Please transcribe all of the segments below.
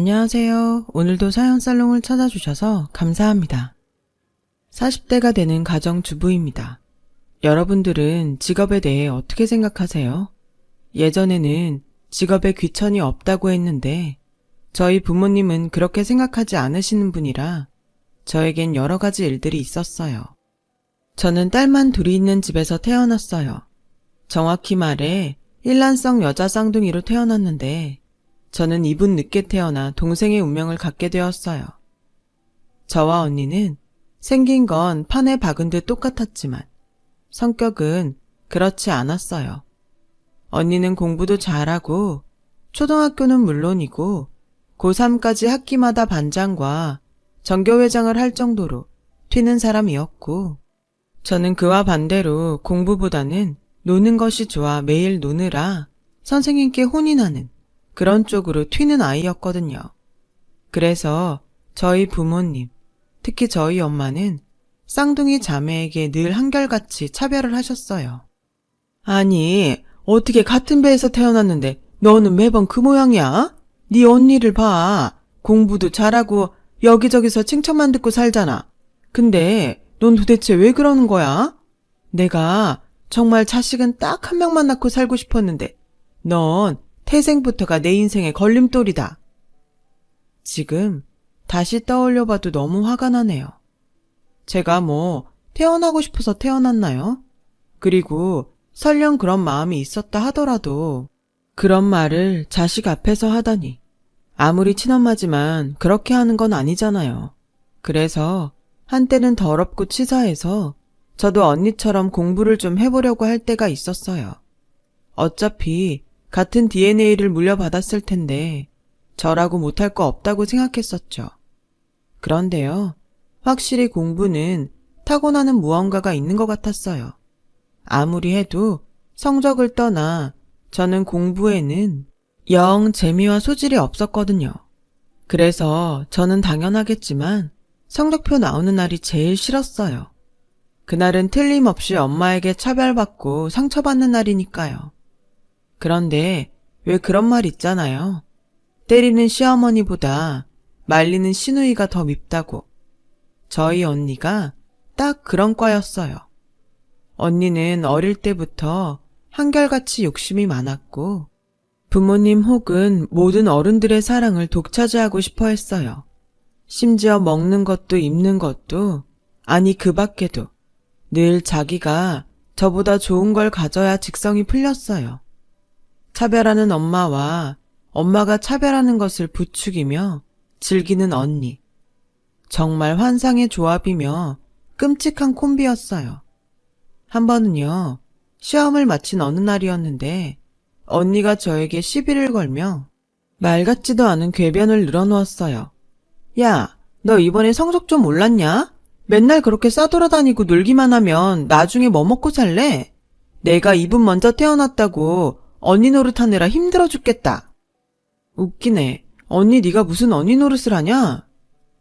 안녕하세요. 오늘도 사연살롱을 찾아주셔서 감사합니다. 40대가 되는 가정주부입니다. 여러분들은 직업에 대해 어떻게 생각하세요? 예전에는 직업에 귀천이 없다고 했는데 저희 부모님은 그렇게 생각하지 않으시는 분이라 저에겐 여러 가지 일들이 있었어요. 저는 딸만 둘이 있는 집에서 태어났어요. 정확히 말해 일란성 여자 쌍둥이로 태어났는데 저는 이분 늦게 태어나 동생의 운명을 갖게 되었어요. 저와 언니는 생긴 건 판에 박은 듯 똑같았지만 성격은 그렇지 않았어요. 언니는 공부도 잘하고 초등학교는 물론이고 고3까지 학기마다 반장과 전교회장을 할 정도로 튀는 사람이었고 저는 그와 반대로 공부보다는 노는 것이 좋아 매일 노느라 선생님께 혼이 나는 그런 쪽으로 튀는 아이였거든요. 그래서 저희 부모님, 특히 저희 엄마는 쌍둥이 자매에게 늘 한결같이 차별을 하셨어요. 아니, 어떻게 같은 배에서 태어났는데 너는 매번 그 모양이야? 네 언니를 봐. 공부도 잘하고 여기저기서 칭찬만 듣고 살잖아. 근데 넌 도대체 왜 그러는 거야? 내가 정말 자식은 딱 한 명만 낳고 살고 싶었는데 넌 태생부터가 내 인생의 걸림돌이다. 지금 다시 떠올려봐도 너무 화가 나네요. 제가 태어나고 싶어서 태어났나요? 그리고 설령 그런 마음이 있었다 하더라도 그런 말을 자식 앞에서 하다니. 아무리 친엄마지만 그렇게 하는 건 아니잖아요. 그래서 한때는 더럽고 치사해서 저도 언니처럼 공부를 좀 해보려고 할 때가 있었어요. 어차피 같은 DNA를 물려받았을 텐데 저라고 못할 거 없다고 생각했었죠. 그런데요, 확실히 공부는 타고나는 무언가가 있는 것 같았어요. 아무리 해도 성적을 떠나 저는 공부에는 영 재미와 소질이 없었거든요. 그래서 저는 당연하겠지만 성적표 나오는 날이 제일 싫었어요. 그날은 틀림없이 엄마에게 차별받고 상처받는 날이니까요. 그런데 왜 그런 말 있잖아요. 때리는 시어머니보다 말리는 시누이가 더 밉다고. 저희 언니가 딱 그런 과였어요. 언니는 어릴 때부터 한결같이 욕심이 많았고 부모님 혹은 모든 어른들의 사랑을 독차지하고 싶어 했어요. 심지어 먹는 것도 입는 것도 아니 그 밖에도 늘 자기가 저보다 좋은 걸 가져야 직성이 풀렸어요. 차별하는 엄마와 엄마가 차별하는 것을 부추기며 즐기는 언니. 정말 환상의 조합이며 끔찍한 콤비였어요. 한 번은요, 시험을 마친 어느 날이었는데 언니가 저에게 시비를 걸며 말 같지도 않은 궤변을 늘어놓았어요. 야, 너 이번에 성적 좀 올랐냐? 맨날 그렇게 싸돌아다니고 놀기만 하면 나중에 뭐 먹고 살래? 내가 이분 먼저 태어났다고 언니 노릇하느라 힘들어 죽겠다. 웃기네. 언니 네가 무슨 언니 노릇을 하냐?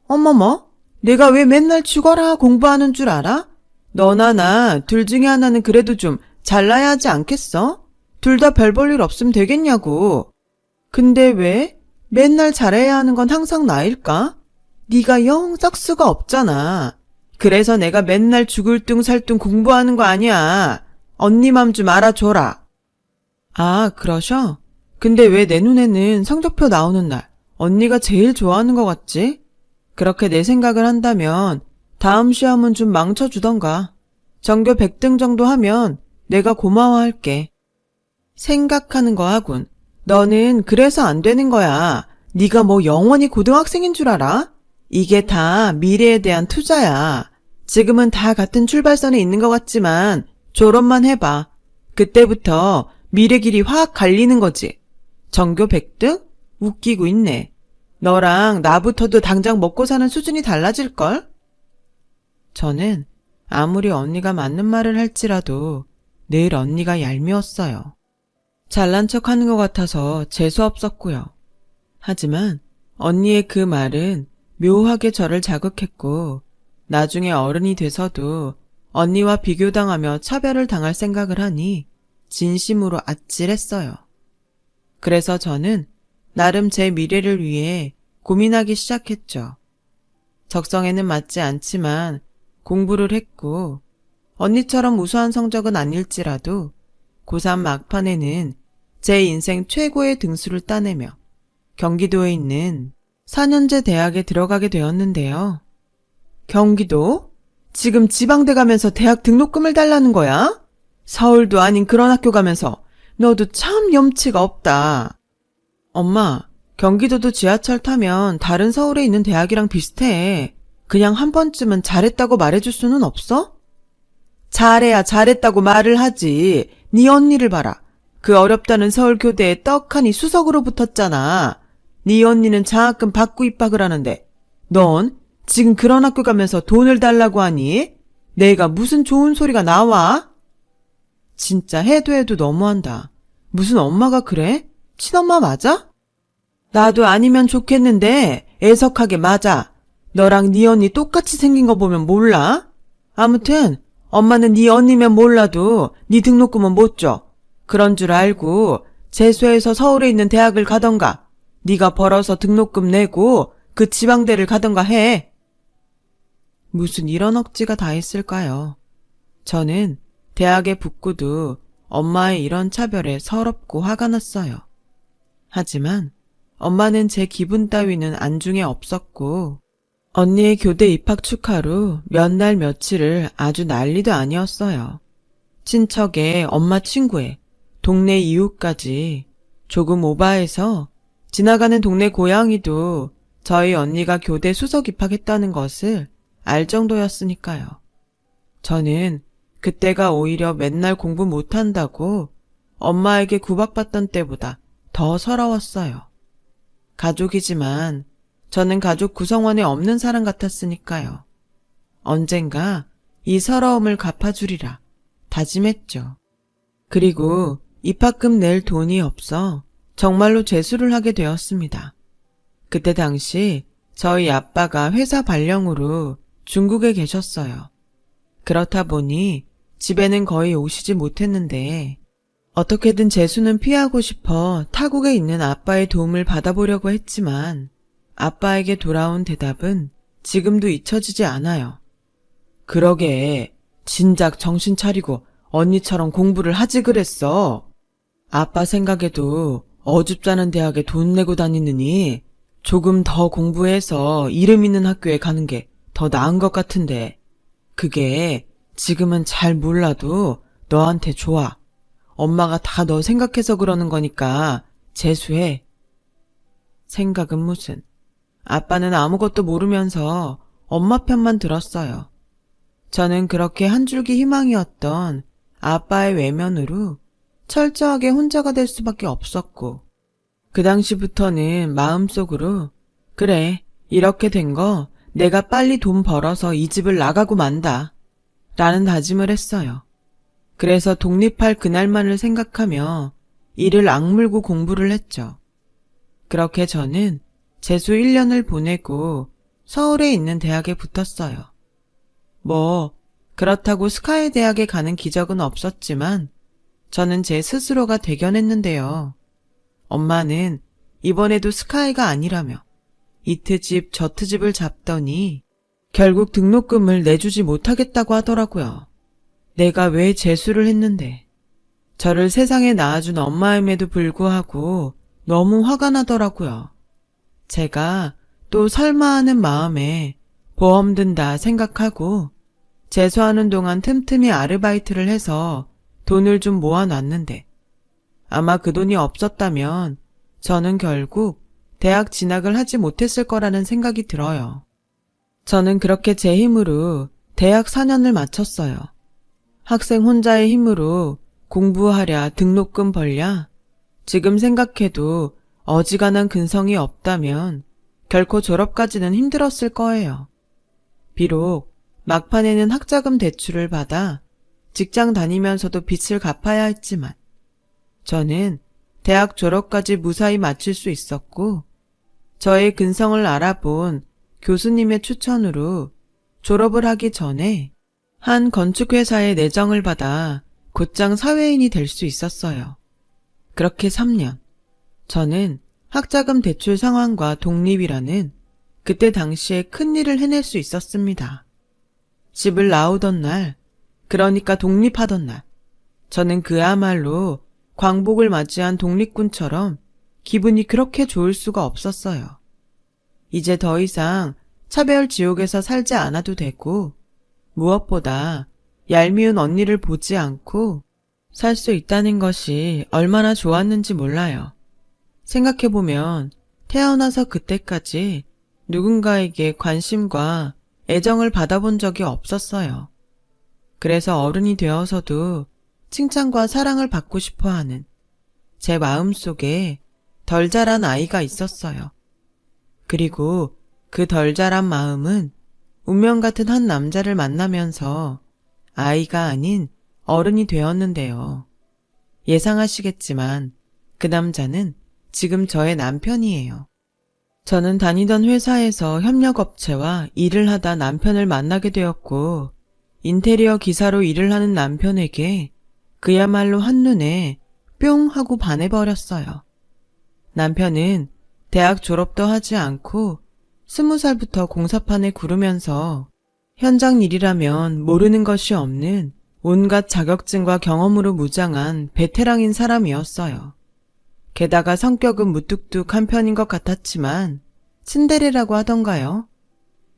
어머머, 내가 왜 맨날 죽어라 공부하는 줄 알아? 너나 나 둘 중에 하나는 그래도 좀 잘나야 하지 않겠어? 둘 다 별 볼 일 없으면 되겠냐고. 근데 왜? 맨날 잘해야 하는 건 항상 나일까? 네가 영 싹수가 없잖아. 그래서 내가 맨날 죽을 둥 살 둥 공부하는 거 아니야. 언니 맘 좀 알아줘라. 아, 그러셔? 근데 왜 내 눈에는 성적표 나오는 날 언니가 제일 좋아하는 것 같지? 그렇게 내 생각을 한다면 다음 시험은 좀 망쳐주던가. 전교 100등 정도 하면 내가 고마워할게. 생각하는 거 하군. 너는 그래서 안 되는 거야. 네가 영원히 고등학생인 줄 알아? 이게 다 미래에 대한 투자야. 지금은 다 같은 출발선에 있는 것 같지만 졸업만 해봐. 그때부터 미래 길이 확 갈리는 거지. 전교 100등? 웃기고 있네. 너랑 나부터도 당장 먹고 사는 수준이 달라질걸? 저는 아무리 언니가 맞는 말을 할지라도 늘 언니가 얄미웠어요. 잘난 척하는 것 같아서 재수없었고요. 하지만 언니의 그 말은 묘하게 저를 자극했고 나중에 어른이 돼서도 언니와 비교당하며 차별을 당할 생각을 하니 진심으로 아찔했어요. 그래서 저는 나름 제 미래를 위해 고민하기 시작했죠. 적성에는 맞지 않지만 공부를 했고 언니처럼 우수한 성적은 아닐지라도 고3 막판에는 제 인생 최고의 등수를 따내며 경기도에 있는 4년제 대학에 들어가게 되었는데요. 경기도? 지금 지방대 가면서 대학 등록금을 달라는 거야? 서울도 아닌 그런 학교 가면서 너도 참 염치가 없다. 엄마, 경기도도 지하철 타면 다른 서울에 있는 대학이랑 비슷해. 그냥 한 번쯤은 잘했다고 말해줄 수는 없어? 잘해야 잘했다고 말을 하지. 네 언니를 봐라. 그 어렵다는 서울교대에 떡하니 수석으로 붙었잖아. 네 언니는 장학금 받고 입학을 하는데 넌 지금 그런 학교 가면서 돈을 달라고 하니? 내가 무슨 좋은 소리가 나와? 진짜 해도 너무한다. 무슨 엄마가 그래? 친엄마 맞아? 나도 아니면 좋겠는데 애석하게 맞아. 너랑 네 언니 똑같이 생긴 거 보면 몰라? 아무튼 엄마는 네 언니면 몰라도 네 등록금은 못 줘. 그런 줄 알고 재수해서 서울에 있는 대학을 가던가 네가 벌어서 등록금 내고 그 지방대를 가던가 해. 무슨 이런 억지가 다 있을까요? 저는 대학에 붙고도 엄마의 이런 차별에 서럽고 화가 났어요. 하지만 엄마는 제 기분 따위는 안중에 없었고 언니의 교대 입학 축하로 몇 날 며칠을 아주 난리도 아니었어요. 친척에 엄마 친구에 동네 이웃까지 조금 오바해서 지나가는 동네 고양이도 저희 언니가 교대 수석 입학했다는 것을 알 정도였으니까요. 저는 그때가 오히려 맨날 공부 못한다고 엄마에게 구박받던 때보다 더 서러웠어요. 가족이지만 저는 가족 구성원에 없는 사람 같았으니까요. 언젠가 이 서러움을 갚아주리라 다짐했죠. 그리고 입학금 낼 돈이 없어 정말로 재수를 하게 되었습니다. 그때 당시 저희 아빠가 회사 발령으로 중국에 계셨어요. 그렇다 보니 집에는 거의 오시지 못했는데 어떻게든 재수는 피하고 싶어 타국에 있는 아빠의 도움을 받아보려고 했지만 아빠에게 돌아온 대답은 지금도 잊혀지지 않아요. 그러게 진작 정신 차리고 언니처럼 공부를 하지 그랬어. 아빠 생각에도 어줍잖은 대학에 돈 내고 다니느니 조금 더 공부해서 이름 있는 학교에 가는 게 더 나은 것 같은데 그게 지금은 잘 몰라도 너한테 좋아. 엄마가 다 너 생각해서 그러는 거니까 재수해. 생각은 무슨. 아빠는 아무것도 모르면서 엄마 편만 들었어요. 저는 그렇게 한 줄기 희망이었던 아빠의 외면으로 철저하게 혼자가 될 수밖에 없었고 그 당시부터는 마음속으로 그래 이렇게 된 거 내가 빨리 돈 벌어서 이 집을 나가고 만다 라는 다짐을 했어요. 그래서 독립할 그날만을 생각하며 이를 악물고 공부를 했죠. 그렇게 저는 재수 1년을 보내고 서울에 있는 대학에 붙었어요. 뭐 그렇다고 스카이 대학에 가는 기적은 없었지만 저는 제 스스로가 대견했는데요. 엄마는 이번에도 스카이가 아니라며 이 트집 저 트집을 잡더니 결국 등록금을 내주지 못하겠다고 하더라고요. 내가 왜 재수를 했는데 저를 세상에 낳아준 엄마임에도 불구하고 너무 화가 나더라고요. 제가 또 설마 하는 마음에 보험 든다 생각하고 재수하는 동안 틈틈이 아르바이트를 해서 돈을 좀 모아놨는데 아마 그 돈이 없었다면 저는 결국 대학 진학을 하지 못했을 거라는 생각이 들어요. 저는 그렇게 제 힘으로 대학 4년을 마쳤어요. 학생 혼자의 힘으로 공부하랴 등록금 벌랴 지금 생각해도 어지간한 근성이 없다면 결코 졸업까지는 힘들었을 거예요. 비록 막판에는 학자금 대출을 받아 직장 다니면서도 빚을 갚아야 했지만 저는 대학 졸업까지 무사히 마칠 수 있었고 저의 근성을 알아본 교수님의 추천으로 졸업을 하기 전에 한 건축회사에 내정을 받아 곧장 사회인이 될 수 있었어요. 그렇게 3년. 저는 학자금 대출 상환과 독립이라는 그때 당시에 큰일을 해낼 수 있었습니다. 집을 나오던 날, 그러니까 독립하던 날, 저는 그야말로 광복을 맞이한 독립군처럼 기분이 그렇게 좋을 수가 없었어요. 이제 더 이상 차별 지옥에서 살지 않아도 되고, 무엇보다 얄미운 언니를 보지 않고 살 수 있다는 것이 얼마나 좋았는지 몰라요. 생각해보면 태어나서 그때까지 누군가에게 관심과 애정을 받아본 적이 없었어요. 그래서 어른이 되어서도 칭찬과 사랑을 받고 싶어 하는 제 마음속에 덜 자란 아이가 있었어요. 그리고 그 덜 자란 마음은 운명 같은 한 남자를 만나면서 아이가 아닌 어른이 되었는데요. 예상하시겠지만 그 남자는 지금 저의 남편이에요. 저는 다니던 회사에서 협력업체와 일을 하다 남편을 만나게 되었고, 인테리어 기사로 일을 하는 남편에게 그야말로 한눈에 뿅 하고 반해버렸어요. 남편은 대학 졸업도 하지 않고 20살부터 공사판에 구르면서 현장 일이라면 모르는 것이 없는 온갖 자격증과 경험으로 무장한 베테랑인 사람이었어요. 게다가 성격은 무뚝뚝한 편인 것 같았지만 츤데레라고 하던가요?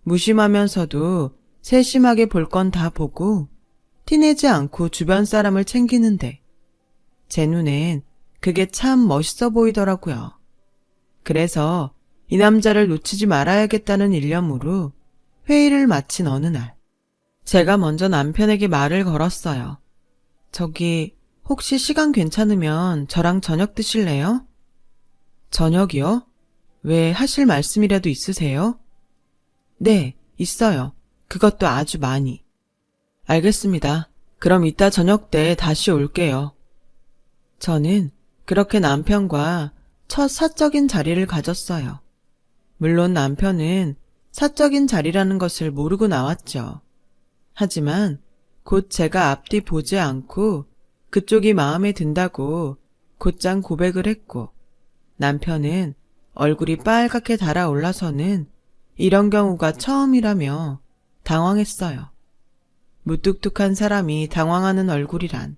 무심하면서도 세심하게 볼 건 다 보고 티내지 않고 주변 사람을 챙기는데 제 눈엔 그게 참 멋있어 보이더라고요. 그래서 이 남자를 놓치지 말아야겠다는 일념으로 회의를 마친 어느 날, 제가 먼저 남편에게 말을 걸었어요. 저기 혹시 시간 괜찮으면 저랑 저녁 드실래요? 저녁이요? 왜 하실 말씀이라도 있으세요? 네, 있어요. 그것도 아주 많이. 알겠습니다. 그럼 이따 저녁 때 다시 올게요. 저는 그렇게 남편과 첫 사적인 자리를 가졌어요. 물론 남편은 사적인 자리라는 것을 모르고 나왔죠. 하지만 곧 제가 앞뒤 보지 않고 그쪽이 마음에 든다고 곧장 고백을 했고, 남편은 얼굴이 빨갛게 달아올라서는 이런 경우가 처음이라며 당황했어요. 무뚝뚝한 사람이 당황하는 얼굴이란.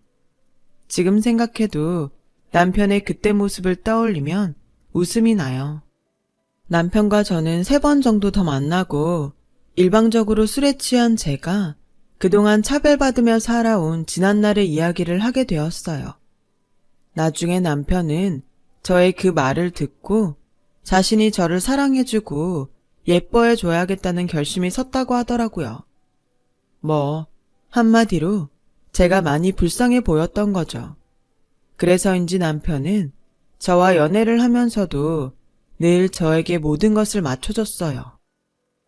지금 생각해도 남편의 그때 모습을 떠올리면 웃음이 나요. 남편과 저는 3번 정도 더 만나고 일방적으로 술에 취한 제가 그동안 차별받으며 살아온 지난날의 이야기를 하게 되었어요. 나중에 남편은 저의 그 말을 듣고 자신이 저를 사랑해주고 예뻐해줘야겠다는 결심이 섰다고 하더라고요. 한마디로 제가 많이 불쌍해 보였던 거죠. 그래서인지 남편은 저와 연애를 하면서도 늘 저에게 모든 것을 맞춰줬어요.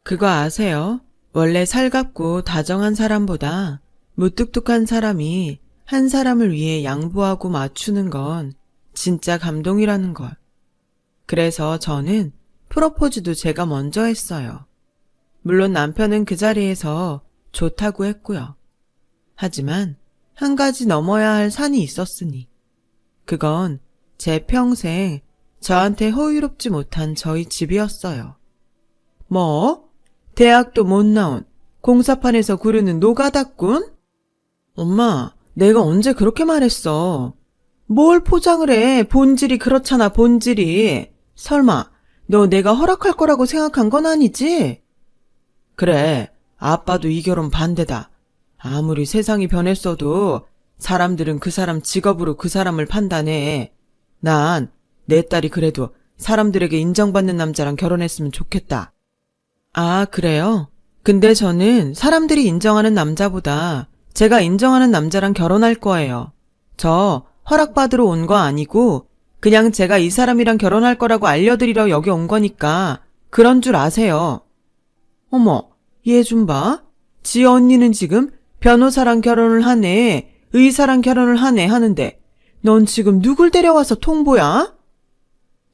그거 아세요? 원래 살갑고 다정한 사람보다 무뚝뚝한 사람이 한 사람을 위해 양보하고 맞추는 건 진짜 감동이라는 걸. 그래서 저는 프로포즈도 제가 먼저 했어요. 물론 남편은 그 자리에서 좋다고 했고요. 하지만 한 가지 넘어야 할 산이 있었으니 그건 제 평생 저한테 호의롭지 못한 저희 집이었어요. 대학도 못 나온 공사판에서 구르는 노가다꾼? 엄마, 내가 언제 그렇게 말했어? 뭘 포장을 해? 본질이 그렇잖아, 본질이. 설마 너 내가 허락할 거라고 생각한 건 아니지? 그래, 아빠도 이 결혼 반대다. 아무리 세상이 변했어도 사람들은 그 사람 직업으로 그 사람을 판단해. 난 내 딸이 그래도 사람들에게 인정받는 남자랑 결혼했으면 좋겠다. 아, 그래요? 근데 저는 사람들이 인정하는 남자보다 제가 인정하는 남자랑 결혼할 거예요. 저 허락받으러 온 거 아니고 그냥 제가 이 사람이랑 결혼할 거라고 알려드리러 여기 온 거니까 그런 줄 아세요. 어머, 얘 좀 봐. 지 언니는 지금 변호사랑 결혼을 하네, 의사랑 결혼을 하네 하는데 넌 지금 누굴 데려와서 통보야?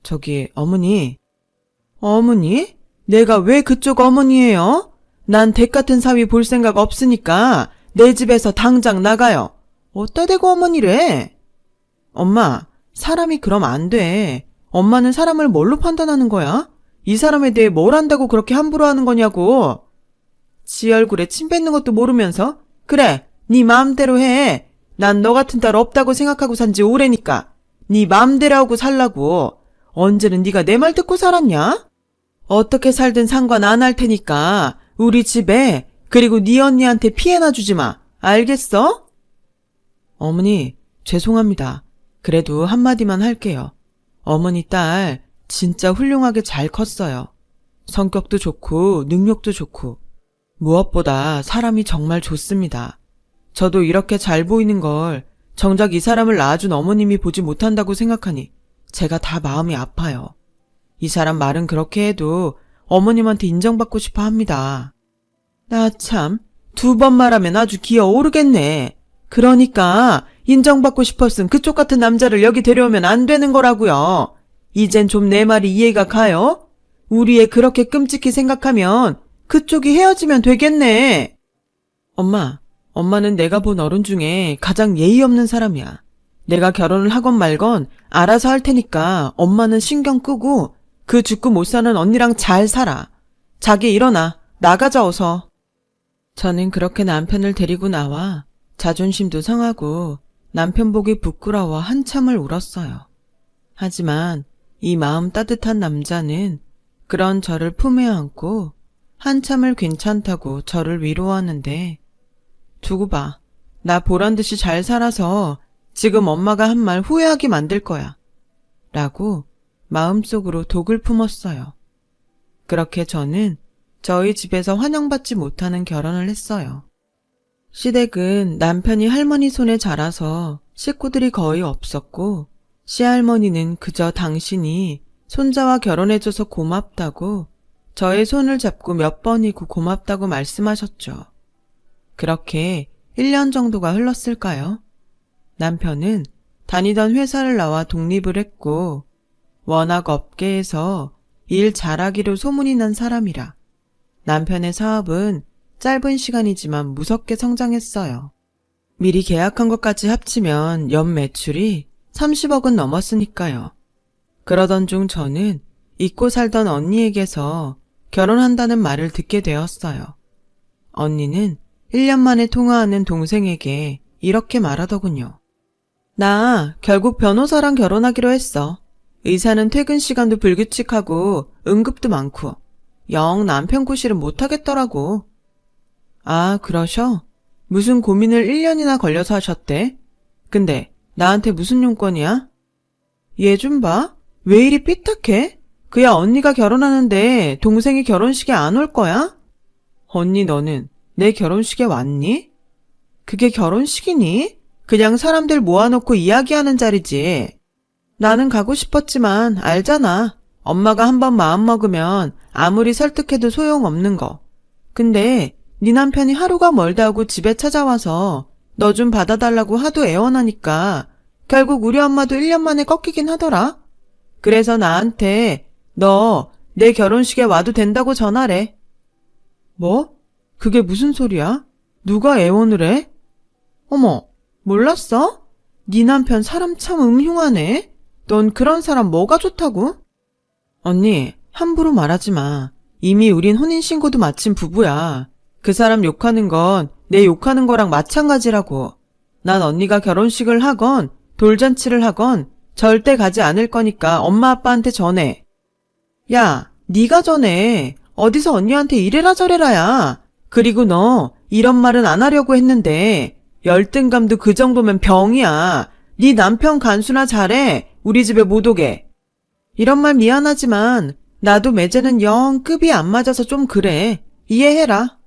저기 어머니. 어머니? 내가 왜 그쪽 어머니예요? 난 댁 같은 사위 볼 생각 없으니까 내 집에서 당장 나가요. 어따 대고 어머니래? 엄마, 사람이 그럼 안 돼. 엄마는 사람을 뭘로 판단하는 거야? 이 사람에 대해 뭘 안다고 그렇게 함부로 하는 거냐고. 지 얼굴에 침 뱉는 것도 모르면서 그래, 네 마음대로 해. 난 너 같은 딸 없다고 생각하고 산 지 오래니까 네 마음대로 하고 살라고. 언제는 네가 내 말 듣고 살았냐? 어떻게 살든 상관 안 할 테니까 우리 집에 그리고 네 언니한테 피해나 주지 마. 알겠어? 어머니, 죄송합니다. 그래도 한마디만 할게요. 어머니 딸 진짜 훌륭하게 잘 컸어요. 성격도 좋고 능력도 좋고 무엇보다 사람이 정말 좋습니다. 저도 이렇게 잘 보이는 걸 정작 이 사람을 낳아준 어머님이 보지 못한다고 생각하니 제가 다 마음이 아파요. 이 사람 말은 그렇게 해도 어머님한테 인정받고 싶어 합니다. 나 참, 2번 말하면 아주 기어 오르겠네. 그러니까 인정받고 싶었음 그쪽 같은 남자를 여기 데려오면 안 되는 거라고요. 이젠 좀 내 말이 이해가 가요? 우리 애 그렇게 끔찍히 생각하면 그쪽이 헤어지면 되겠네. 엄마는 내가 본 어른 중에 가장 예의 없는 사람이야. 내가 결혼을 하건 말건 알아서 할 테니까 엄마는 신경 끄고 그 죽고 못 사는 언니랑 잘 살아. 자기 일어나. 나가자 어서. 저는 그렇게 남편을 데리고 나와 자존심도 상하고 남편 보기 부끄러워 한참을 울었어요. 하지만 이 마음 따뜻한 남자는 그런 저를 품에 안고 한참을 괜찮다고 저를 위로하는데 두고 봐. 나 보란듯이 잘 살아서 지금 엄마가 한 말 후회하게 만들 거야. 라고 마음속으로 독을 품었어요. 그렇게 저는 저희 집에서 환영받지 못하는 결혼을 했어요. 시댁은 남편이 할머니 손에 자라서 식구들이 거의 없었고 시할머니는 그저 당신이 손자와 결혼해줘서 고맙다고 저의 손을 잡고 몇 번이고 고맙다고 말씀하셨죠. 그렇게 1년 정도가 흘렀을까요? 남편은 다니던 회사를 나와 독립을 했고 워낙 업계에서 일 잘하기로 소문이 난 사람이라 남편의 사업은 짧은 시간이지만 무섭게 성장했어요. 미리 계약한 것까지 합치면 연 매출이 30억은 넘었으니까요. 그러던 중 저는 잊고 살던 언니에게서 결혼한다는 말을 듣게 되었어요. 언니는 1년 만에 통화하는 동생에게 이렇게 말하더군요. 나 결국 변호사랑 결혼하기로 했어. 의사는 퇴근 시간도 불규칙하고 응급도 많고 영 남편 구실은 못하겠더라고. 아, 그러셔? 무슨 고민을 1년이나 걸려서 하셨대? 근데 나한테 무슨 용건이야? 얘 좀 봐. 왜 이리 삐딱해? 그야 언니가 결혼하는데 동생이 결혼식에 안 올 거야? 언니 너는 내 결혼식에 왔니? 그게 결혼식이니? 그냥 사람들 모아놓고 이야기하는 자리지. 나는 가고 싶었지만 알잖아. 엄마가 한번 마음먹으면 아무리 설득해도 소용없는 거. 근데 네 남편이 하루가 멀다 하고 집에 찾아와서 너 좀 받아달라고 하도 애원하니까 결국 우리 엄마도 1년 만에 꺾이긴 하더라. 그래서 나한테 너 내 결혼식에 와도 된다고 전화래. 뭐? 그게 무슨 소리야? 누가 애원을 해? 어머, 몰랐어? 네 남편 사람 참 음흉하네. 넌 그런 사람 뭐가 좋다고? 언니, 함부로 말하지 마. 이미 우린 혼인신고도 마친 부부야. 그 사람 욕하는 건 내 욕하는 거랑 마찬가지라고. 난 언니가 결혼식을 하건 돌잔치를 하건 절대 가지 않을 거니까 엄마 아빠한테 전해. 야, 네가 전해. 어디서 언니한테 이래라 저래라야. 그리고 너 이런 말은 안 하려고 했는데 열등감도 그 정도면 병이야. 네 남편 간수나 잘해. 우리 집에 못 오게. 이런 말 미안하지만 나도 매제는 영 급이 안 맞아서 좀 그래. 이해해라.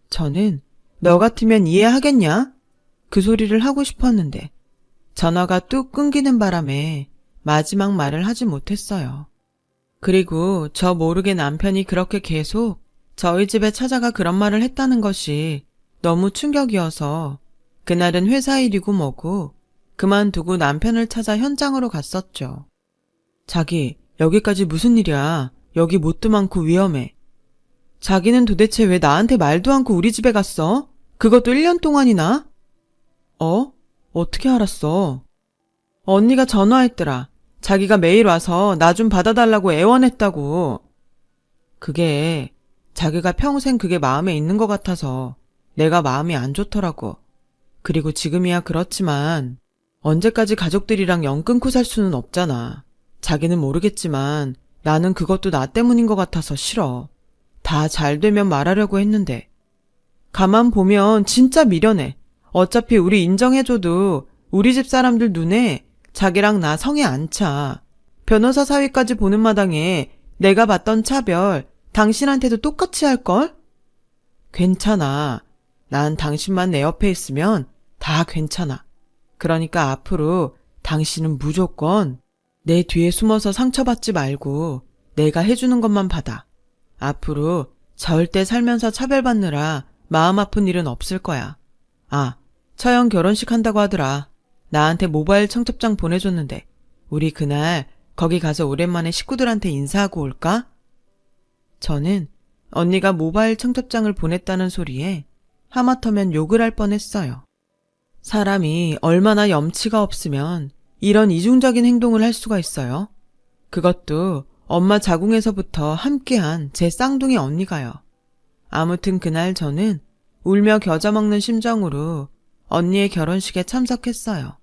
저는 너 같으면 이해하겠냐? 그 소리를 하고 싶었는데 전화가 뚝 끊기는 바람에 마지막 말을 하지 못했어요. 그리고 저 모르게 남편이 그렇게 계속 저희 집에 찾아가 그런 말을 했다는 것이 너무 충격이어서 그날은 회사 일이고 뭐고 그만두고 남편을 찾아 현장으로 갔었죠. 자기, 여기까지 무슨 일이야? 여기 뭣도 많고 위험해. 자기는 도대체 왜 나한테 말도 않고 우리 집에 갔어? 그것도 1년 동안이나? 어떻게 알았어? 언니가 전화했더라. 자기가 매일 와서 나 좀 받아달라고 애원했다고. 그게 자기가 평생 그게 마음에 있는 것 같아서 내가 마음이 안 좋더라고. 그리고 지금이야 그렇지만 언제까지 가족들이랑 연 끊고 살 수는 없잖아. 자기는 모르겠지만 나는 그것도 나 때문인 것 같아서 싫어. 다 잘 되면 말하려고 했는데. 가만 보면 진짜 미련해. 어차피 우리 인정해줘도 우리 집 사람들 눈에 자기랑 나 성에 안 차. 변호사 사위까지 보는 마당에 내가 받던 차별 당신한테도 똑같이 할걸? 괜찮아. 난 당신만 내 옆에 있으면 다 괜찮아. 그러니까 앞으로 당신은 무조건 내 뒤에 숨어서 상처받지 말고 내가 해주는 것만 받아. 앞으로 절대 살면서 차별받느라 마음 아픈 일은 없을 거야. 아, 처형 결혼식 한다고 하더라. 나한테 모바일 청첩장 보내줬는데 우리 그날 거기 가서 오랜만에 식구들한테 인사하고 올까? 저는 언니가 모바일 청첩장을 보냈다는 소리에 하마터면 욕을 할 뻔했어요. 사람이 얼마나 염치가 없으면 이런 이중적인 행동을 할 수가 있어요. 그것도 엄마 자궁에서부터 함께한 제 쌍둥이 언니가요. 아무튼 그날 저는 울며 겨자 먹는 심정으로 언니의 결혼식에 참석했어요.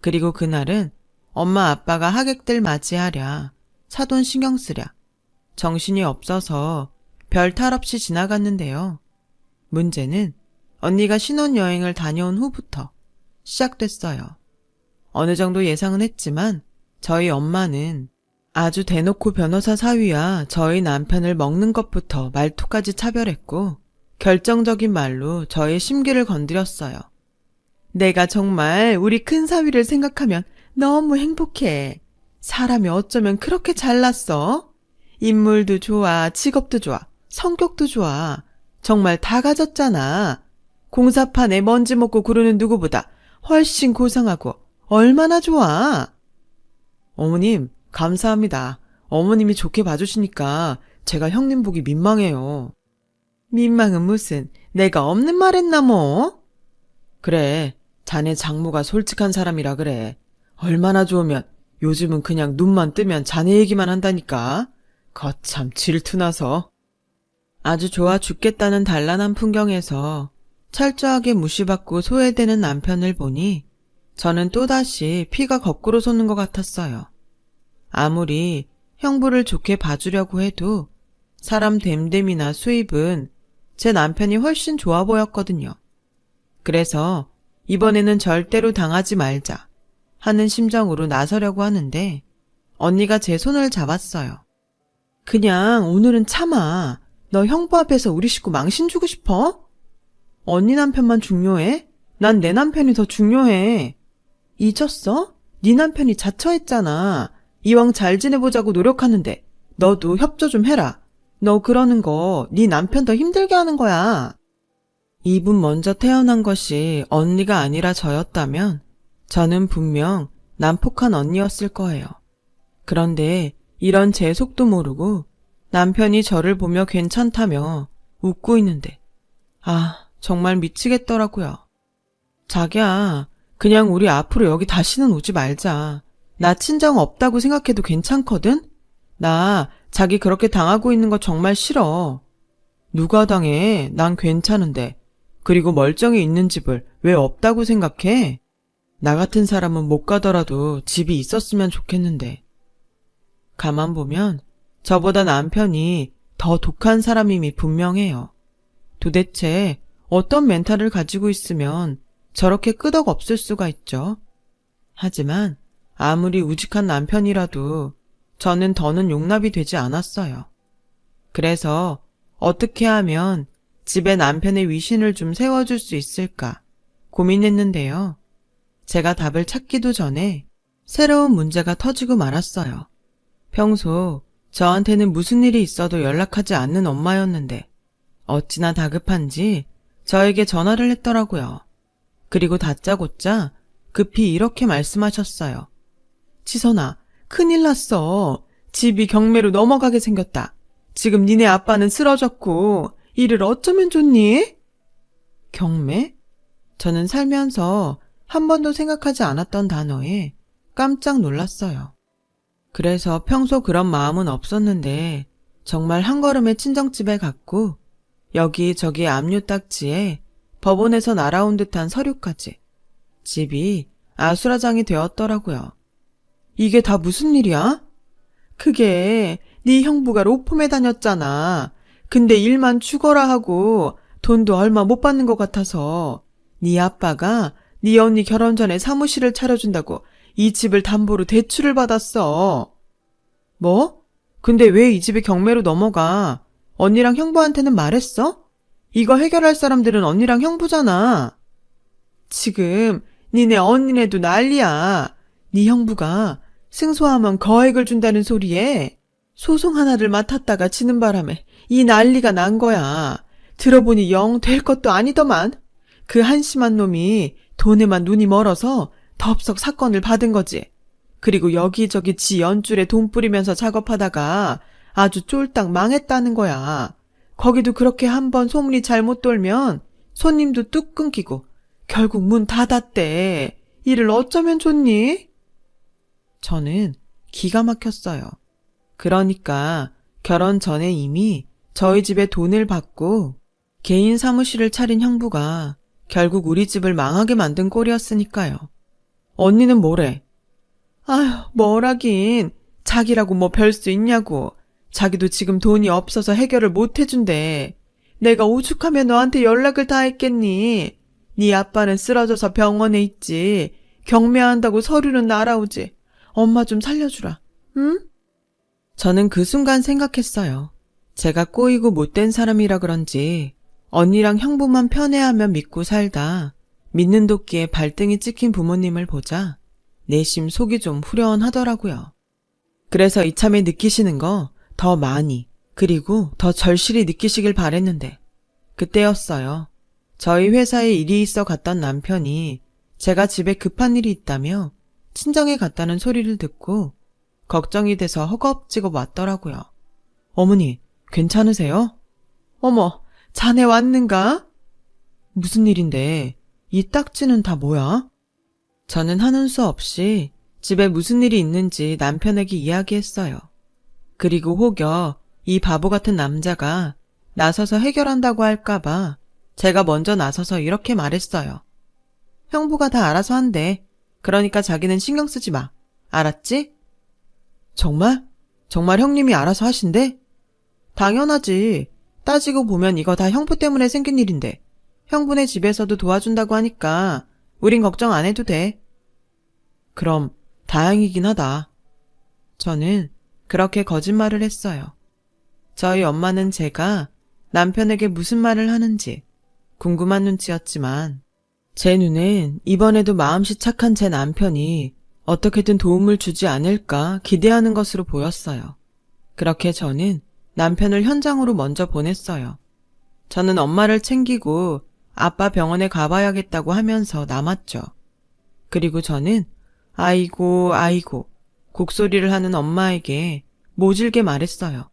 그리고 그날은 엄마 아빠가 하객들 맞이하랴, 사돈 신경 쓰랴, 정신이 없어서 별 탈 없이 지나갔는데요. 문제는 언니가 신혼여행을 다녀온 후부터 시작됐어요. 어느 정도 예상은 했지만 저희 엄마는 아주 대놓고 변호사 사위와 저희 남편을 먹는 것부터 말투까지 차별했고 결정적인 말로 저의 심기를 건드렸어요. 내가 정말 우리 큰 사위를 생각하면 너무 행복해. 사람이 어쩌면 그렇게 잘났어? 인물도 좋아, 직업도 좋아, 성격도 좋아. 정말 다 가졌잖아. 공사판에 먼지 먹고 구르는 누구보다 훨씬 고상하고 얼마나 좋아. 어머님, 감사합니다. 어머님이 좋게 봐주시니까 제가 형님 보기 민망해요. 민망은 무슨, 내가 없는 말 했나 뭐? 그래, 자네 장모가 솔직한 사람이라 그래. 얼마나 좋으면 요즘은 그냥 눈만 뜨면 자네 얘기만 한다니까. 거참 질투나서. 아주 좋아 죽겠다는 단란한 풍경에서 철저하게 무시받고 소외되는 남편을 보니 저는 또다시 피가 거꾸로 솟는 것 같았어요. 아무리 형부를 좋게 봐주려고 해도 사람 됨됨이나 수입은 제 남편이 훨씬 좋아 보였거든요. 그래서 이번에는 절대로 당하지 말자 하는 심정으로 나서려고 하는데 언니가 제 손을 잡았어요. 그냥 오늘은 참아. 너 형부 앞에서 우리 식구 망신 주고 싶어? 언니 남편만 중요해? 난 내 남편이 더 중요해. 잊었어? 네 남편이 자처했잖아. 이왕 잘 지내보자고 노력하는데 너도 협조 좀 해라. 너 그러는 거 네 남편 더 힘들게 하는 거야. 이분 먼저 태어난 것이 언니가 아니라 저였다면 저는 분명 난폭한 언니였을 거예요. 그런데 이런 제 속도 모르고 남편이 저를 보며 괜찮다며 웃고 있는데 정말 미치겠더라고요. 자기야, 그냥 우리 앞으로 여기 다시는 오지 말자. 나 친정 없다고 생각해도 괜찮거든? 나 자기 그렇게 당하고 있는 거 정말 싫어. 누가 당해? 난 괜찮은데. 그리고 멀쩡히 있는 집을 왜 없다고 생각해? 나 같은 사람은 못 가더라도 집이 있었으면 좋겠는데. 가만 보면 저보다 남편이 더 독한 사람임이 분명해요. 도대체 어떤 멘탈을 가지고 있으면 저렇게 끄덕없을 수가 있죠. 하지만 아무리 우직한 남편이라도 저는 더는 용납이 되지 않았어요. 그래서 어떻게 하면 집에 남편의 위신을 좀 세워줄 수 있을까 고민했는데요. 제가 답을 찾기도 전에 새로운 문제가 터지고 말았어요. 평소 저한테는 무슨 일이 있어도 연락하지 않는 엄마였는데 어찌나 다급한지 저에게 전화를 했더라고요. 그리고 다짜고짜 급히 이렇게 말씀하셨어요. 지선아, 큰일 났어. 집이 경매로 넘어가게 생겼다. 지금 니네 아빠는 쓰러졌고 이를 어쩌면 좋니? 경매? 저는 살면서 한 번도 생각하지 않았던 단어에 깜짝 놀랐어요. 그래서 평소 그런 마음은 없었는데 정말 한 걸음에 친정집에 갔고 여기저기 압류 딱지에 법원에서 날아온 듯한 서류까지. 집이 아수라장이 되었더라고요. 이게 다 무슨 일이야? 그게 네 형부가 로펌에 다녔잖아. 근데 일만 죽어라 하고 돈도 얼마 못 받는 것 같아서 네 아빠가 네 언니 결혼 전에 사무실을 차려준다고 이 집을 담보로 대출을 받았어. 뭐? 근데 왜 이 집이 경매로 넘어가? 언니랑 형부한테는 말했어? 이거 해결할 사람들은 언니랑 형부잖아. 지금 니네 언니네도 난리야. 네 형부가 승소하면 거액을 준다는 소리에 소송 하나를 맡았다가 지는 바람에 이 난리가 난 거야. 들어보니 영 될 것도 아니더만. 그 한심한 놈이 돈에만 눈이 멀어서 덥석 사건을 받은 거지. 그리고 여기저기 지 연줄에 돈 뿌리면서 작업하다가 아주 쫄딱 망했다는 거야. 거기도 그렇게 한번 소문이 잘못 돌면 손님도 뚝 끊기고 결국 문 닫았대. 이를 어쩌면 좋니? 저는 기가 막혔어요. 그러니까 결혼 전에 이미 저희 집에 돈을 받고 개인 사무실을 차린 형부가 결국 우리 집을 망하게 만든 꼴이었으니까요. 언니는 뭐래? 아휴, 뭐라긴. 자기라고 뭐 별 수 있냐고. 자기도 지금 돈이 없어서 해결을 못 해준대. 내가 오죽하면 너한테 연락을 다 했겠니? 네 아빠는 쓰러져서 병원에 있지. 경매한다고 서류는 날아오지. 엄마 좀 살려주라. 응? 저는 그 순간 생각했어요. 제가 꼬이고 못된 사람이라 그런지 언니랑 형부만 편애하며 믿고 살다 믿는 도끼에 발등이 찍힌 부모님을 보자 내심 속이 좀 후련하더라고요. 그래서 이참에 느끼시는 거 더 많이 그리고 더 절실히 느끼시길 바랬는데 그때였어요. 저희 회사에 일이 있어 갔던 남편이 제가 집에 급한 일이 있다며 친정에 갔다는 소리를 듣고 걱정이 돼서 허겁지겁 왔더라고요. 어머니, 괜찮으세요? 어머, 자네 왔는가? 무슨 일인데 이 딱지는 다 뭐야? 저는 하는 수 없이 집에 무슨 일이 있는지 남편에게 이야기했어요. 그리고 혹여 이 바보 같은 남자가 나서서 해결한다고 할까봐 제가 먼저 나서서 이렇게 말했어요. 형부가 다 알아서 한대. 그러니까 자기는 신경 쓰지 마. 알았지? 정말? 정말 형님이 알아서 하신대? 당연하지. 따지고 보면 이거 다 형부 때문에 생긴 일인데 형부네 집에서도 도와준다고 하니까 우린 걱정 안 해도 돼. 그럼 다행이긴 하다. 저는 그렇게 거짓말을 했어요. 저희 엄마는 제가 남편에게 무슨 말을 하는지 궁금한 눈치였지만 제 눈엔 이번에도 마음씨 착한 제 남편이 어떻게든 도움을 주지 않을까 기대하는 것으로 보였어요. 그렇게 저는 남편을 현장으로 먼저 보냈어요. 저는 엄마를 챙기고 아빠 병원에 가봐야겠다고 하면서 남았죠. 그리고 저는 아이고 아이고 곡소리를 하는 엄마에게 모질게 말했어요.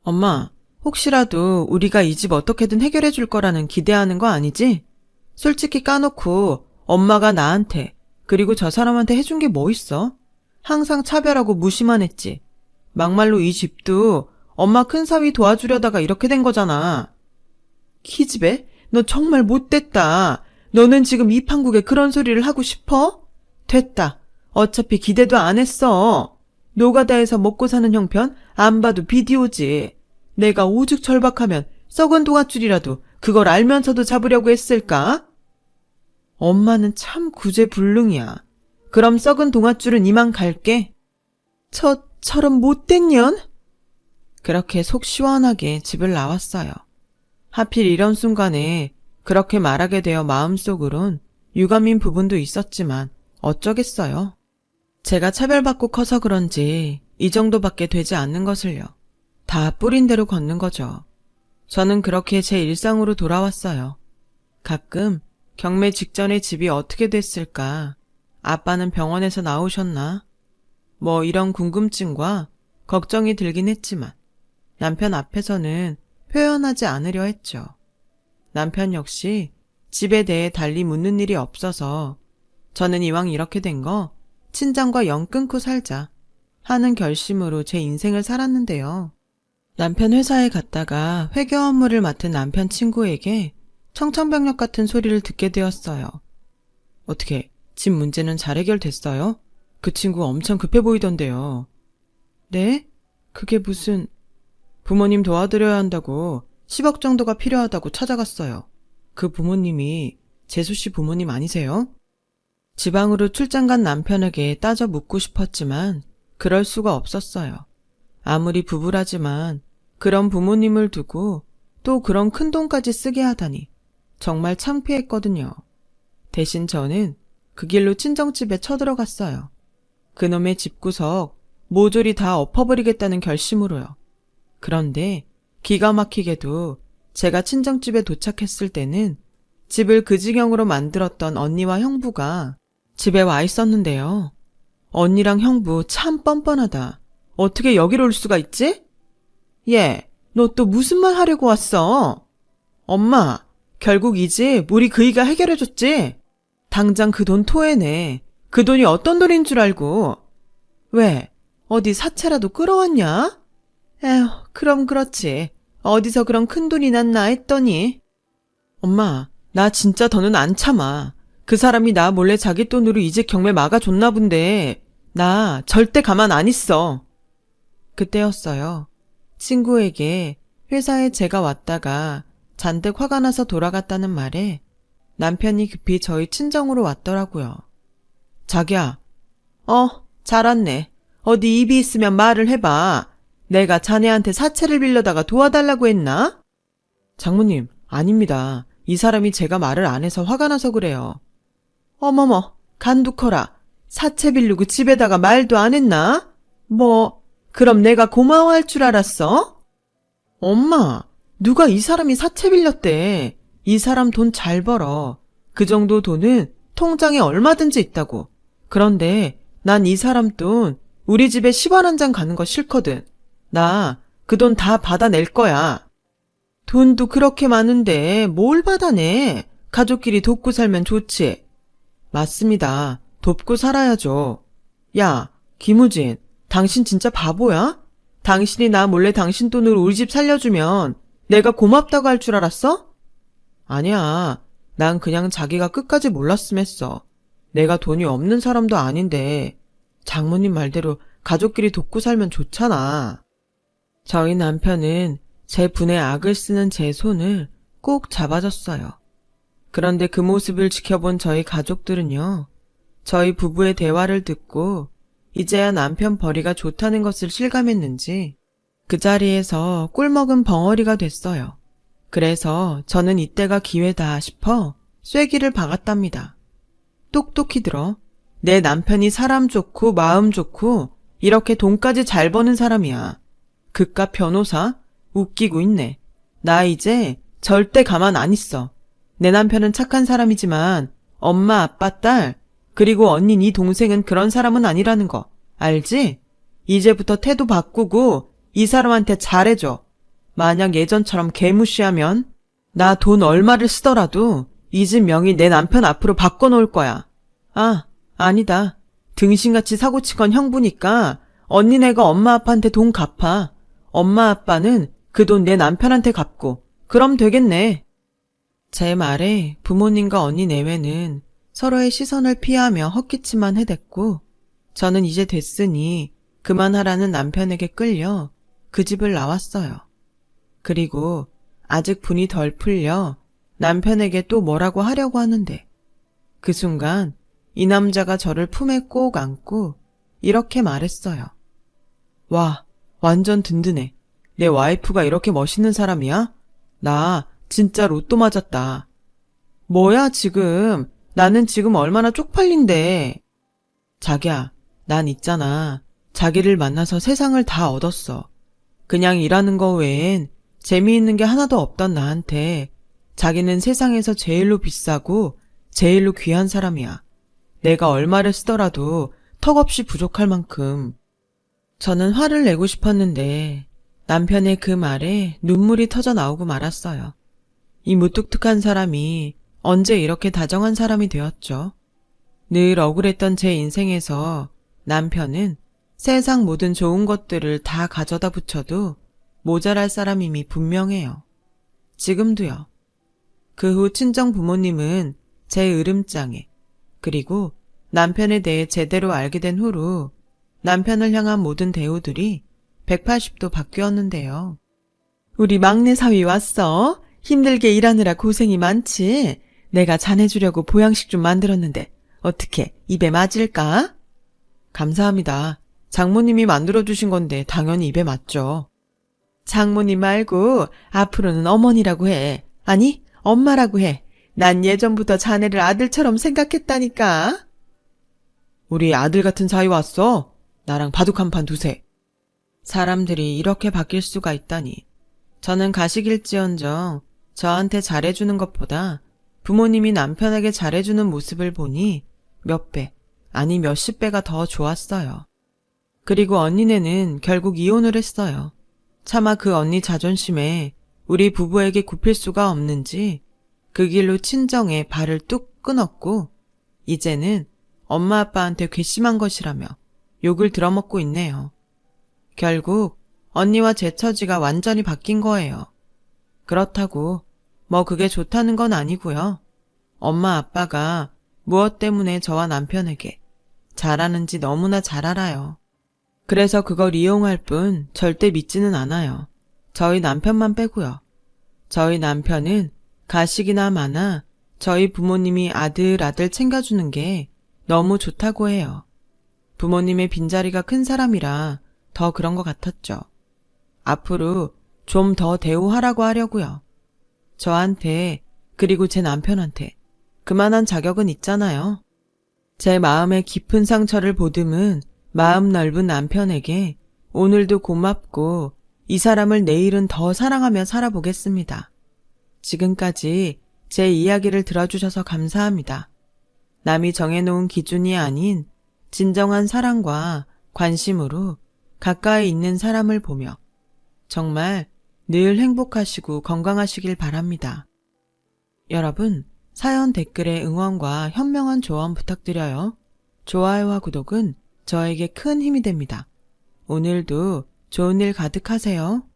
엄마, 혹시라도 우리가 이 집 어떻게든 해결해 줄 거라는 기대하는 거 아니지? 솔직히 까놓고 엄마가 나한테 그리고 저 사람한테 해준 게 뭐 있어? 항상 차별하고 무시만 했지. 막말로 이 집도 엄마 큰사위 도와주려다가 이렇게 된 거잖아. 기집애, 너 정말 못됐다. 너는 지금 이 판국에 그런 소리를 하고 싶어? 됐다. 어차피 기대도 안 했어. 노가다에서 먹고 사는 형편 안 봐도 비디오지. 내가 오죽 절박하면 썩은 동아줄이라도 그걸 알면서도 잡으려고 했을까? 엄마는 참 구제불능이야. 그럼 썩은 동아줄은 이만 갈게. 저런 못된 년? 그렇게 속 시원하게 집을 나왔어요. 하필 이런 순간에 그렇게 말하게 되어 마음속으론 유감인 부분도 있었지만 어쩌겠어요. 제가 차별받고 커서 그런지 이 정도밖에 되지 않는 것을요. 다 뿌린 대로 걷는 거죠. 저는 그렇게 제 일상으로 돌아왔어요. 가끔 경매 직전에 집이 어떻게 됐을까? 아빠는 병원에서 나오셨나? 뭐 이런 궁금증과 걱정이 들긴 했지만 남편 앞에서는 표현하지 않으려 했죠. 남편 역시 집에 대해 달리 묻는 일이 없어서 저는 이왕 이렇게 된 거 친정과 연 끊고 살자 하는 결심으로 제 인생을 살았는데요. 남편 회사에 갔다가 회계 업무를 맡은 남편 친구에게 청천벽력 같은 소리를 듣게 되었어요. 어떻게, 집 문제는 잘 해결됐어요? 그 친구 엄청 급해 보이던데요. 네? 그게 무슨... 부모님 도와드려야 한다고 10억 정도가 필요하다고 찾아갔어요. 그 부모님이 재수씨 부모님 아니세요? 지방으로 출장 간 남편에게 따져 묻고 싶었지만 그럴 수가 없었어요. 아무리 부부라지만 그런 부모님을 두고 또 그런 큰 돈까지 쓰게 하다니 정말 창피했거든요. 대신 저는 그 길로 친정집에 쳐들어갔어요. 그놈의 집구석 모조리 다 엎어버리겠다는 결심으로요. 그런데 기가 막히게도 제가 친정집에 도착했을 때는 집을 그 지경으로 만들었던 언니와 형부가 집에 와 있었는데요. 언니랑 형부 참 뻔뻔하다. 어떻게 여기로 올 수가 있지? 얘, 너 또 무슨 말 하려고 왔어? 엄마, 결국 이 집 우리 그이가 해결해줬지? 당장 그 돈 토해내. 그 돈이 어떤 돈인 줄 알고. 왜? 어디 사채라도 끌어왔냐? 에휴, 그럼 그렇지. 어디서 그런 큰 돈이 났나 했더니. 엄마, 나 진짜 더는 안 참아. 그 사람이 나 몰래 자기 돈으로 이 집 경매 막아줬나 본데 나 절대 가만 안 있어. 그때였어요. 친구에게 회사에 제가 왔다가 잔뜩 화가 나서 돌아갔다는 말에 남편이 급히 저희 친정으로 왔더라고요. 자기야, 잘 왔네. 어디 입이 있으면 말을 해봐. 내가 자네한테 사채를 빌려다가 도와달라고 했나? 장모님, 아닙니다. 이 사람이 제가 말을 안 해서 화가 나서 그래요. 어머머, 간두커라. 사채 빌리고 집에다가 말도 안 했나? 그럼 내가 고마워할 줄 알았어? 엄마, 누가 이 사람이 사채 빌렸대. 이 사람 돈 잘 벌어. 그 정도 돈은 통장에 얼마든지 있다고. 그런데 난 이 사람 돈 우리 집에 10원 한 장 가는 거 싫거든. 나 그 돈 다 받아낼 거야. 돈도 그렇게 많은데 뭘 받아내? 가족끼리 돕고 살면 좋지. 맞습니다. 돕고 살아야죠. 야, 김우진, 당신 진짜 바보야? 당신이 나 몰래 당신 돈으로 우리 집 살려주면 내가 고맙다고 할 줄 알았어? 아니야. 난 그냥 자기가 끝까지 몰랐음 했어. 내가 돈이 없는 사람도 아닌데 장모님 말대로 가족끼리 돕고 살면 좋잖아. 저희 남편은 제 분에 악을 쓰는 제 손을 꼭 잡아줬어요. 그런데 그 모습을 지켜본 저희 가족들은요. 저희 부부의 대화를 듣고 이제야 남편 벌이가 좋다는 것을 실감했는지 그 자리에서 꿀먹은 벙어리가 됐어요. 그래서 저는 이때가 기회다 싶어 쐐기를 박았답니다. 똑똑히 들어. 내 남편이 사람 좋고 마음 좋고 이렇게 돈까지 잘 버는 사람이야. 그깟 변호사? 웃기고 있네. 나 이제 절대 가만 안 있어. 내 남편은 착한 사람이지만 엄마, 아빠, 딸, 그리고 언니, 네 동생은 그런 사람은 아니라는 거 알지? 이제부터 태도 바꾸고 이 사람한테 잘해줘. 만약 예전처럼 개무시하면 나 돈 얼마를 쓰더라도 이 집 명의 내 남편 앞으로 바꿔놓을 거야. 아니다. 등신같이 사고치건 형부니까 언니네가 엄마 아빠한테 돈 갚아. 엄마 아빠는 그 돈 내 남편한테 갚고 그럼 되겠네. 제 말에 부모님과 언니 내외는 서로의 시선을 피하며 헛기침만 해댔고 저는 이제 됐으니 그만하라는 남편에게 끌려 그 집을 나왔어요. 그리고 아직 분이 덜 풀려 남편에게 또 뭐라고 하려고 하는데 그 순간 이 남자가 저를 품에 꼭 안고 이렇게 말했어요. 와, 완전 든든해. 내 와이프가 이렇게 멋있는 사람이야? 나 진짜 로또 맞았다. 뭐야 지금? 나는 지금 얼마나 쪽팔린데. 자기야, 난 있잖아. 자기를 만나서 세상을 다 얻었어. 그냥 일하는 거 외엔 재미있는 게 하나도 없던 나한테 자기는 세상에서 제일로 비싸고 제일로 귀한 사람이야. 내가 얼마를 쓰더라도 턱없이 부족할 만큼. 저는 화를 내고 싶었는데 남편의 그 말에 눈물이 터져 나오고 말았어요. 이 무뚝뚝한 사람이 언제 이렇게 다정한 사람이 되었죠. 늘 억울했던 제 인생에서 남편은 세상 모든 좋은 것들을 다 가져다 붙여도 모자랄 사람임이 분명해요. 지금도요. 그 후 친정 부모님은 제 으름장에, 그리고 남편에 대해 제대로 알게 된 후로 남편을 향한 모든 대우들이 180도 바뀌었는데요. 우리 막내 사위 왔어? 힘들게 일하느라 고생이 많지? 내가 자네주려고 보양식 좀 만들었는데 어떻게 입에 맞을까? 감사합니다. 장모님이 만들어주신 건데 당연히 입에 맞죠. 장모님 말고 앞으로는 어머니라고 해. 아니, 엄마라고 해. 난 예전부터 자네를 아들처럼 생각했다니까. 우리 아들 같은 사이 왔어. 나랑 바둑 한 판 두세. 사람들이 이렇게 바뀔 수가 있다니. 저는 가식일지언정 저한테 잘해주는 것보다 부모님이 남편에게 잘해주는 모습을 보니 몇 배, 아니 몇십 배가 더 좋았어요. 그리고 언니네는 결국 이혼을 했어요. 차마 그 언니 자존심에 우리 부부에게 굽힐 수가 없는지 그 길로 친정에 발을 뚝 끊었고 이제는 엄마 아빠한테 괘씸한 것이라며 욕을 들어먹고 있네요. 결국 언니와 제 처지가 완전히 바뀐 거예요. 그렇다고 뭐 그게 좋다는 건 아니고요. 엄마 아빠가 무엇 때문에 저와 남편에게 잘하는지 너무나 잘 알아요. 그래서 그걸 이용할 뿐 절대 믿지는 않아요. 저희 남편만 빼고요. 저희 남편은 가식이나 많아 저희 부모님이 아들 챙겨주는 게 너무 좋다고 해요. 부모님의 빈자리가 큰 사람이라 더 그런 것 같았죠. 앞으로 좀 더 대우하라고 하려고요. 저한테 그리고 제 남편한테 그만한 자격은 있잖아요. 제 마음의 깊은 상처를 보듬은 마음 넓은 남편에게 오늘도 고맙고 이 사람을 내일은 더 사랑하며 살아보겠습니다. 지금까지 제 이야기를 들어주셔서 감사합니다. 남이 정해놓은 기준이 아닌 진정한 사랑과 관심으로 가까이 있는 사람을 보며 정말 늘 행복하시고 건강하시길 바랍니다. 여러분, 사연 댓글에 응원과 현명한 조언 부탁드려요. 좋아요와 구독은 저에게 큰 힘이 됩니다. 오늘도 좋은 일 가득하세요.